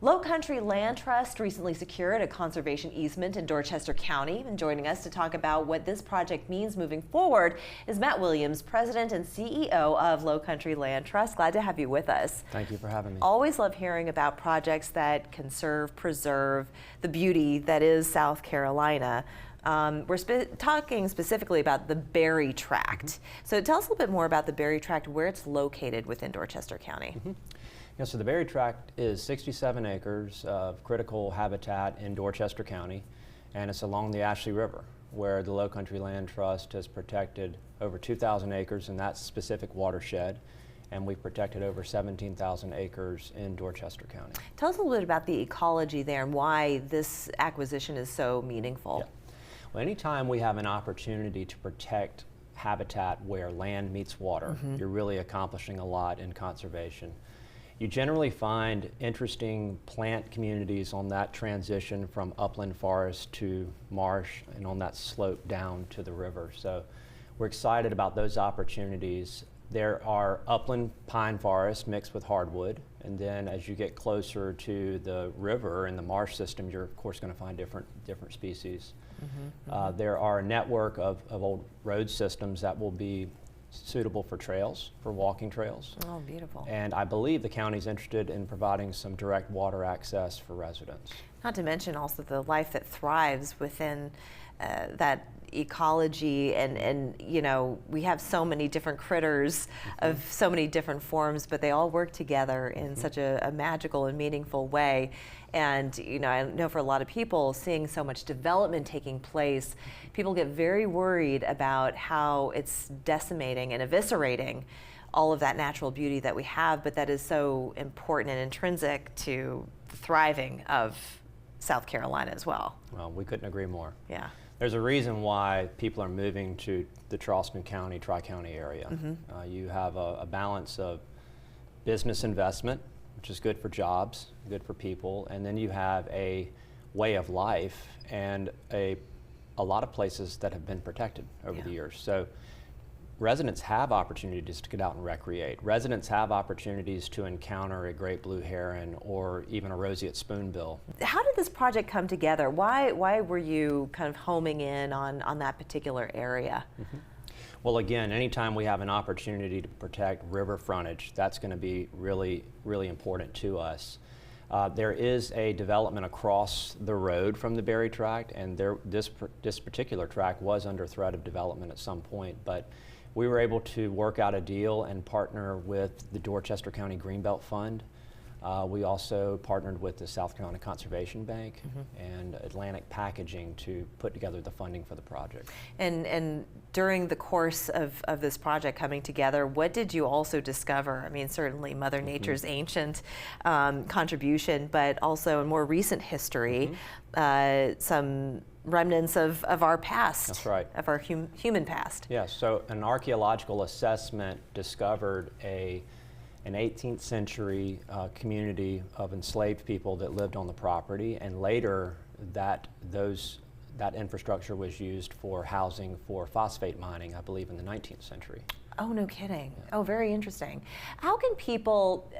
Lowcountry Land Trust recently secured a conservation easement in Dorchester County. And joining us to talk about what this project means moving forward is Matt Williams, President and CEO of Lowcountry Land Trust. Glad to have you with us. Thank you for having me. Always love hearing about projects that conserve, preserve the beauty that is South Carolina. We're talking specifically about the Barry Tract. So tell us a little bit more about the Barry Tract, where it's located within Dorchester County. Yeah, so the Barry Tract is 67 acres of critical habitat in Dorchester County, and it's along the Ashley River, where the Lowcountry Land Trust has protected over 2,000 acres in that specific watershed, and we've protected over 17,000 acres in Dorchester County. Tell us a little bit about the ecology there and why this acquisition is so meaningful. Yeah. Well, anytime we have an opportunity to protect habitat where land meets water, you're really accomplishing a lot in conservation. You generally find interesting plant communities on that transition from upland forest to marsh and on that slope down to the river. So we're excited about those opportunities. There are upland pine forests mixed with hardwood, and then as you get closer to the river and the marsh system, you're of course going to find different species. There are a network of old road systems that will be suitable for trails, for walking trails. Oh, beautiful. And I believe the county's interested in providing some direct water access for residents. Not to mention also the life that thrives within that ecology, and you know, we have so many different critters of so many different forms, but they all work together in such a magical and meaningful way. And you know, I know for a lot of people, seeing so much development taking place, people get very worried about how it's decimating and eviscerating all of that natural beauty that we have, but that is so important and intrinsic to the thriving of South Carolina as well. Well, we couldn't agree more. Yeah. There's a reason why people are moving to the Charleston County, Tri-County area. You have a balance of business investment, which is good for jobs, good for people, and then you have a way of life and a lot of places that have been protected over the years. So residents have opportunities to get out and recreate. Residents have opportunities to encounter a great blue heron or even a roseate spoonbill. How did this project come together? Why were you kind of homing in on that particular area? Well, again, anytime we have an opportunity to protect river frontage, that's going to be really, really important to us. There is a development across the road from the Barry Tract, and this particular tract was under threat of development at some point, but we were able to work out a deal and partner with the Dorchester County Greenbelt Fund. We also partnered with the South Carolina Conservation Bank and Atlantic Packaging to put together the funding for the project. And during the course of this project coming together, what did you also discover? I mean, certainly Mother Nature's ancient contribution, but also in more recent history, some remnants of our past. That's right. Of our human past. Yes, so an archaeological assessment discovered an 18th century community of enslaved people that lived on the property, and later that infrastructure was used for housing for phosphate mining, I believe in the 19th century. Oh, no kidding. Yeah. Oh, very interesting. How can people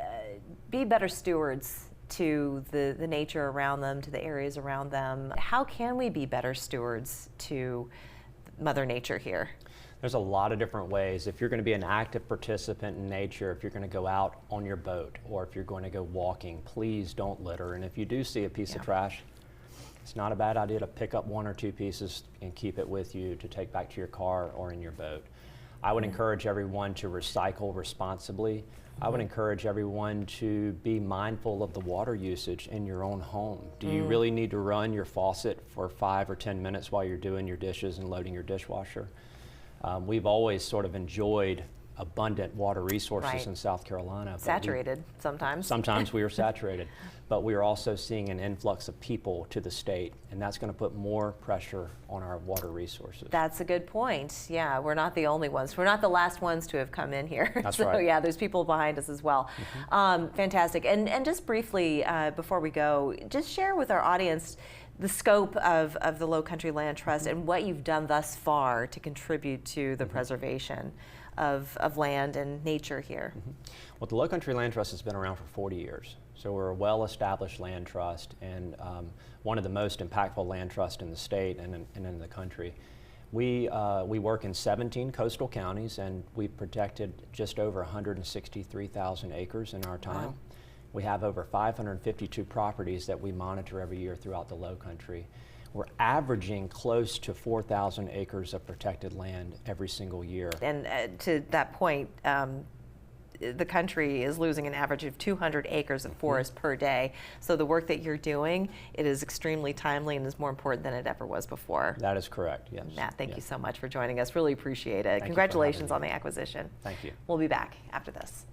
be better stewards to the nature around them, to the areas around them? How can we be better stewards to Mother Nature here? There's a lot of different ways. If you're going to be an active participant in nature, if you're going to go out on your boat, or if you're going to go walking, please don't litter. And if you do see a piece of trash, it's not a bad idea to pick up one or two pieces and keep it with you to take back to your car or in your boat. I would encourage everyone to recycle responsibly. I would encourage everyone to be mindful of the water usage in your own home. Do you really need to run your faucet for 5 or 10 minutes while you're doing your dishes and loading your dishwasher? We've always sort of enjoyed abundant water resources in South Carolina. Saturated sometimes. Sometimes we are saturated, but we are also seeing an influx of people to the state, and that's going to put more pressure on our water resources. That's a good point. Yeah, we're not the only ones. We're not the last ones to have come in here. That's so right. Yeah, there's people behind us as well. Fantastic. And just briefly, before we go, just share with our audience the scope of the Lowcountry Land Trust and what you've done thus far to contribute to the preservation of land and nature here. Well, the Lowcountry Land Trust has been around for 40 years. So we're a well-established land trust, and one of the most impactful land trusts in the state and in the country. We work in 17 coastal counties, and we've protected just over 163,000 acres in our time. Wow. We have over 552 properties that we monitor every year throughout the Lowcountry. We're averaging close to 4,000 acres of protected land every single year. And to that point, the country is losing an average of 200 acres of forest per day. So the work that you're doing, it is extremely timely and is more important than it ever was before. That is correct, yes. Matt, thank you so much for joining us. Really appreciate it. Thank you for having Congratulations me. on the acquisition. Thank you. We'll be back after this.